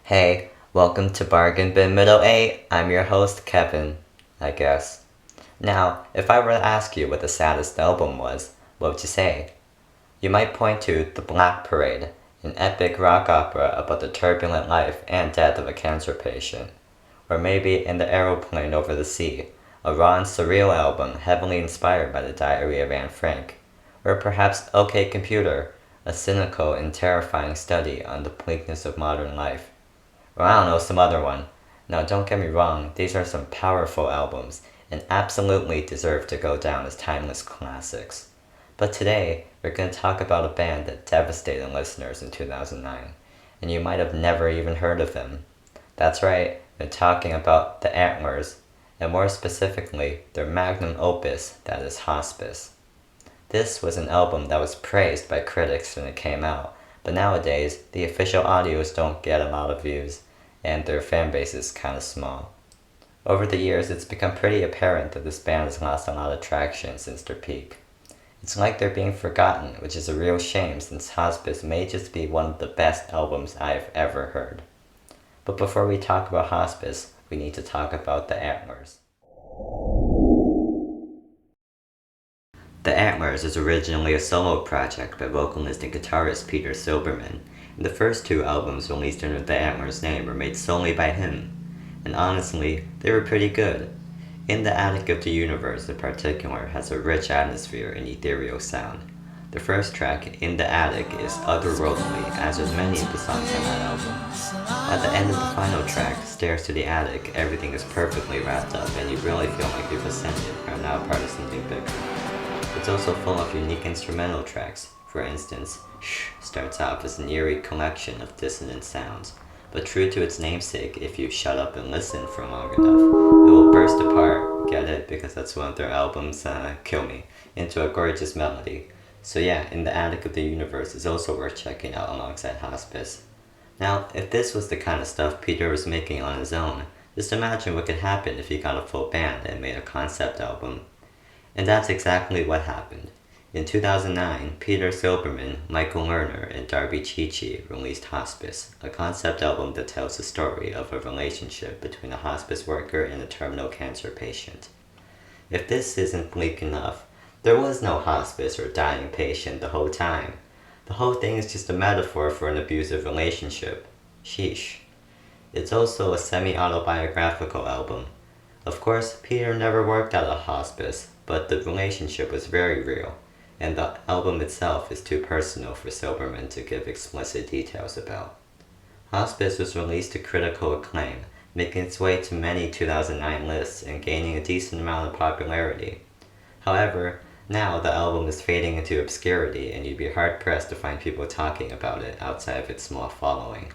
Hey, welcome to Bargain Bin Middle 8. I'm your host, Kevin, I guess. Now, if I were to ask you what the saddest album was, what would you say? You might point to The Black Parade, an epic rock opera about the turbulent life and death of a cancer patient. Or maybe In the Aeroplane Over the Sea, a raw and surreal album heavily inspired by the Diary of Anne Frank. Or perhaps OK Computer, a cynical and terrifying study on the bleakness of modern life. Or I don't know, some other one. Now don't get me wrong, these are some powerful albums, and absolutely deserve to go down as timeless classics. But today, we're going to talk about a band that devastated listeners in 2009, and you might have never even heard of them. That's right, we're talking about the Antlers, and more specifically, their magnum opus, that is Hospice. This was an album that was praised by critics when it came out, but nowadays, the official audios don't get a lot of views, and their fan base is kinda small. Over the years, it's become pretty apparent that this band has lost a lot of traction since their peak. It's like they're being forgotten, which is a real shame since Hospice may just be one of the best albums I've ever heard. But before we talk about Hospice, we need to talk about the Antlers. The Antlers is originally a solo project by vocalist and guitarist Peter Silberman, and the first two albums released under the Antlers name were made solely by him. And honestly, they were pretty good. In the Attic of the Universe in particular has a rich atmosphere and ethereal sound. The first track, In the Attic, is otherworldly, as with many of the songs on that album. At the end of the final track, Stairs to the Attic, everything is perfectly wrapped up and you really feel like you've ascended and are now part of something bigger. It's also full of unique instrumental tracks. For instance, Shh starts off as an eerie collection of dissonant sounds, but true to its namesake, if you shut up and listen for long enough, it will burst apart, get it, because that's one of their albums, Kill Me, into a gorgeous melody. So yeah, In the Attic of the Universe is also worth checking out alongside Hospice. Now, if this was the kind of stuff Peter was making on his own, just imagine what could happen if he got a full band and made a concept album. And that's exactly what happened. In 2009, Peter Silberman, Michael Lerner, and Darby Chichi released Hospice, a concept album that tells the story of a relationship between a hospice worker and a terminal cancer patient. If this isn't bleak enough, there was no hospice or dying patient the whole time. The whole thing is just a metaphor for an abusive relationship. Sheesh. It's also a semi-autobiographical album. Of course, Peter never worked at a hospice, but the relationship was very real, and the album itself is too personal for Silberman to give explicit details about. Hospice was released to critical acclaim, making its way to many 2009 lists and gaining a decent amount of popularity. However, now the album is fading into obscurity and you'd be hard-pressed to find people talking about it outside of its small following.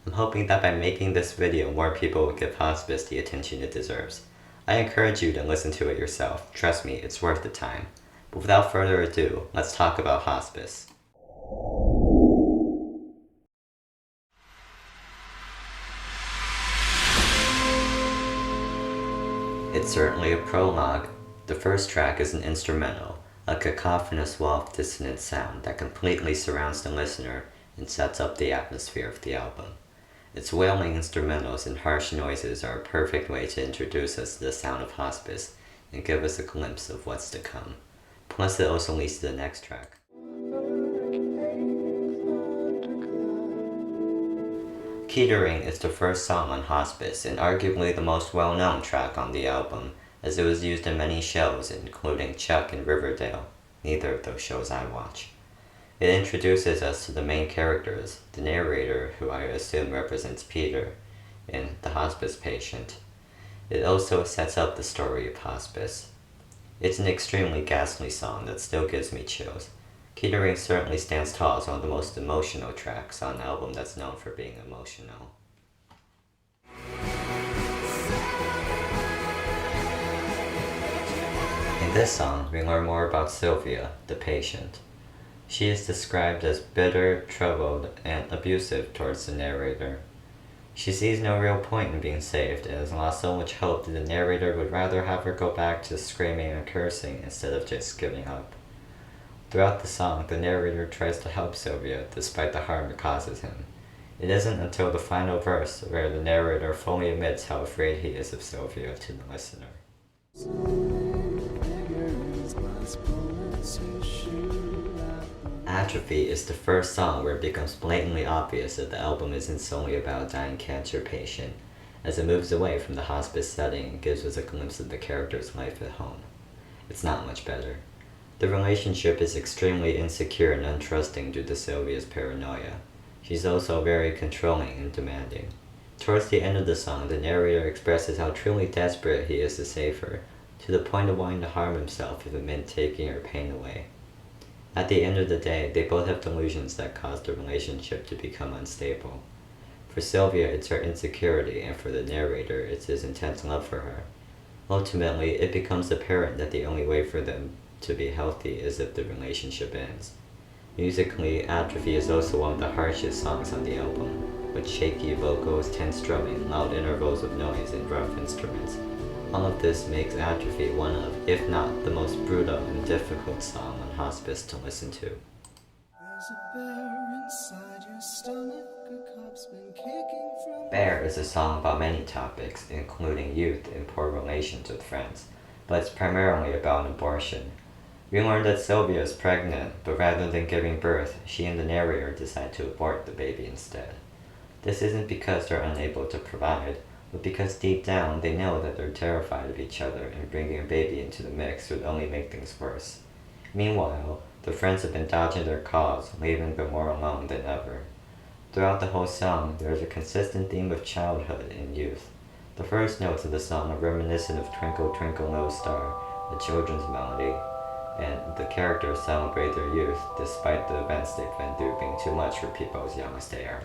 I'm hoping that by making this video more people will give Hospice the attention it deserves. I encourage you to listen to it yourself. Trust me, it's worth the time. But without further ado, let's talk about Hospice. It's certainly a prologue. The first track is an instrumental, a cacophonous wall of dissonant sound that completely surrounds the listener and sets up the atmosphere of the album. Its wailing instrumentals and harsh noises are a perfect way to introduce us to the sound of Hospice and give us a glimpse of what's to come. Plus, it also leads to the next track. Kettering is the first song on Hospice and arguably the most well-known track on the album, as it was used in many shows, including Chuck and Riverdale, neither of those shows I watch. It introduces us to the main characters, the narrator, who I assume represents Peter, and the hospice patient. It also sets up the story of Hospice. It's an extremely ghastly song that still gives me chills. Kettering certainly stands tall as one of the most emotional tracks on an album that's known for being emotional. In this song, we learn more about Sylvia, the patient. She is described as bitter, troubled, and abusive towards the narrator. She sees no real point in being saved and has lost so much hope that the narrator would rather have her go back to screaming and cursing instead of just giving up. Throughout the song, the narrator tries to help Sylvia despite the harm it causes him. It isn't until the final verse where the narrator fully admits how afraid he is of Sylvia to the listener. Atrophy is the first song where it becomes blatantly obvious that the album isn't solely about a dying cancer patient, as it moves away from the hospice setting and gives us a glimpse of the character's life at home. It's not much better. The relationship is extremely insecure and untrusting due to Sylvia's paranoia. She's also very controlling and demanding. Towards the end of the song, the narrator expresses how truly desperate he is to save her, to the point of wanting to harm himself if it meant taking her pain away. At the end of the day, they both have delusions that cause the relationship to become unstable. For Sylvia, it's her insecurity, and for the narrator, it's his intense love for her. Ultimately, it becomes apparent that the only way for them to be healthy is if the relationship ends. Musically, Atrophy is also one of the harshest songs on the album, with shaky vocals, tense strumming, loud intervals of noise, and rough instruments. All of this makes Atrophy one of, if not the most brutal and difficult song on Hospice to listen to. Bear is a song about many topics, including youth and poor relations with friends, but it's primarily about abortion. We learn that Sylvia is pregnant, but rather than giving birth, she and the narrator decide to abort the baby instead. This isn't because they're unable to provide, but because deep down they know that they're terrified of each other, and bringing a baby into the mix would only make things worse. Meanwhile, the friends have been dodging their calls, leaving them more alone than ever. Throughout the whole song, there is a consistent theme of childhood and youth. The first notes of the song are reminiscent of Twinkle Twinkle Little Star, a children's melody, and the characters celebrate their youth despite the events they've been through being too much for people as young as they are.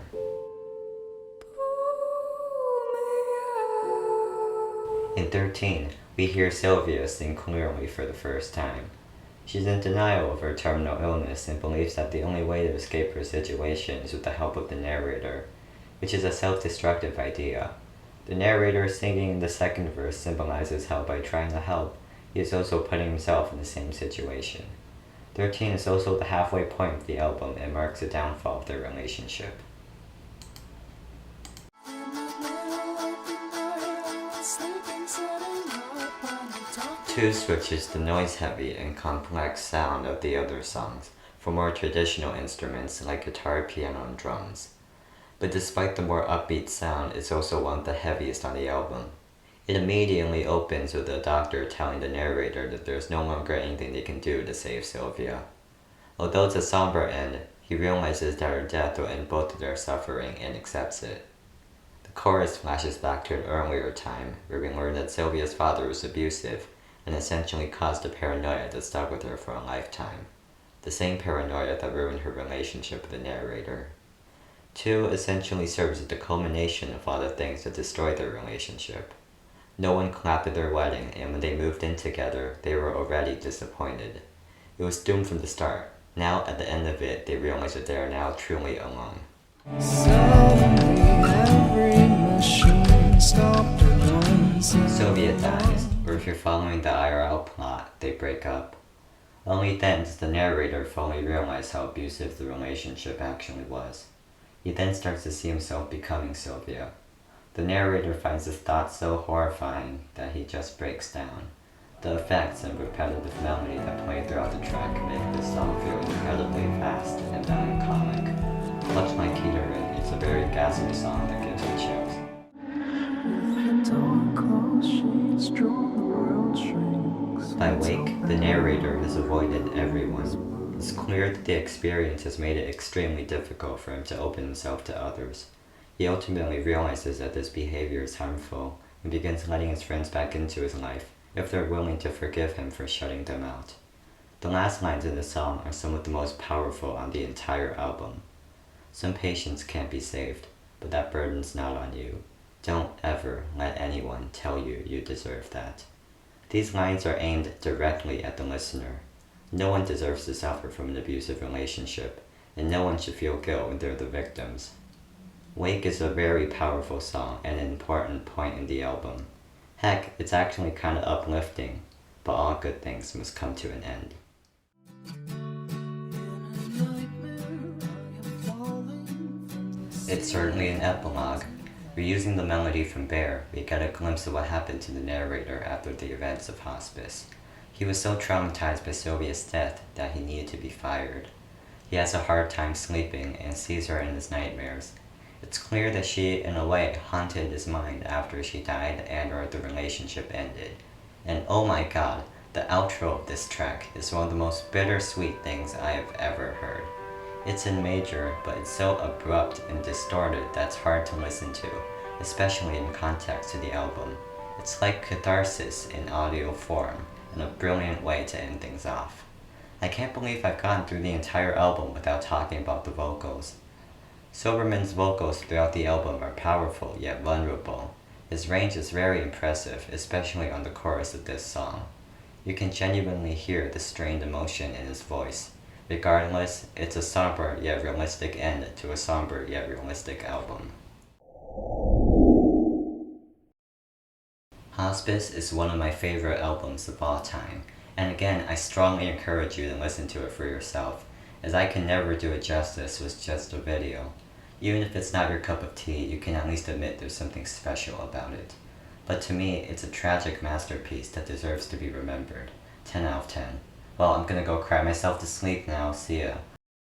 In 13, we hear Sylvia sing clearly for the first time. She's in denial of her terminal illness and believes that the only way to escape her situation is with the help of the narrator, which is a self-destructive idea. The narrator singing in the second verse symbolizes how by trying to help, he is also putting himself in the same situation. 13 is also the halfway point of the album and marks the downfall of their relationship. 2 switches the noise-heavy and complex sound of the other songs for more traditional instruments like guitar, piano, and drums. But despite the more upbeat sound, it's also one of the heaviest on the album. It immediately opens with the doctor telling the narrator that there's no longer anything they can do to save Sylvia. Although it's a somber end, he realizes that her death will end both of their suffering and accepts it. The chorus flashes back to an earlier time, where we learn that Sylvia's father was abusive and essentially caused a paranoia that stuck with her for a lifetime. The same paranoia that ruined her relationship with the narrator. 2 essentially serves as the culmination of all the things that destroyed their relationship. No one clapped at their wedding, and when they moved in together, they were already disappointed. It was doomed from the start. Now, at the end of it, they realize that they are now truly alone. Sylvia dies, or if you're following the IRL plot, they break up. Only then does the narrator fully realize how abusive the relationship actually was. He then starts to see himself becoming Sylvia. The narrator finds this thought so horrifying that he just breaks down. The effects and repetitive melody that play throughout the track make this song feel incredibly fast and melancholic. Much like Keterin, it's a very gaspy song that gives you chills. By Wake, the narrator has avoided everyone. It's clear that the experience has made it extremely difficult for him to open himself to others. He ultimately realizes that this behavior is harmful and begins letting his friends back into his life if they're willing to forgive him for shutting them out. The last lines in the song are some of the most powerful on the entire album. Some patients can't be saved, but that burden's not on you. Don't ever let anyone tell you you deserve that. These lines are aimed directly at the listener. No one deserves to suffer from an abusive relationship, and no one should feel guilt when they're the victims. Wake is a very powerful song and an important point in the album. Heck, it's actually kinda uplifting, but all good things must come to an end. It's certainly an epilogue. Reusing the melody from Bear, we get a glimpse of what happened to the narrator after the events of Hospice. He was so traumatized by Sylvia's death that he needed to be fired. He has a hard time sleeping and sees her in his nightmares. It's clear that she, in a way, haunted his mind after she died and or the relationship ended. And oh my god, the outro of this track is one of the most bittersweet things I have ever heard. It's in major, but it's so abrupt and distorted that it's hard to listen to, especially in context to the album. It's like catharsis in audio form, and a brilliant way to end things off. I can't believe I've gotten through the entire album without talking about the vocals. Silberman's vocals throughout the album are powerful yet vulnerable. His range is very impressive, especially on the chorus of this song. You can genuinely hear the strained emotion in his voice. Regardless, it's a somber yet realistic end to a somber yet realistic album. Hospice is one of my favorite albums of all time, and again, I strongly encourage you to listen to it for yourself, as I can never do it justice with just a video. Even if it's not your cup of tea, you can at least admit there's something special about it. But to me, it's a tragic masterpiece that deserves to be remembered. 10 out of 10. Well, I'm gonna go cry myself to sleep now. See ya.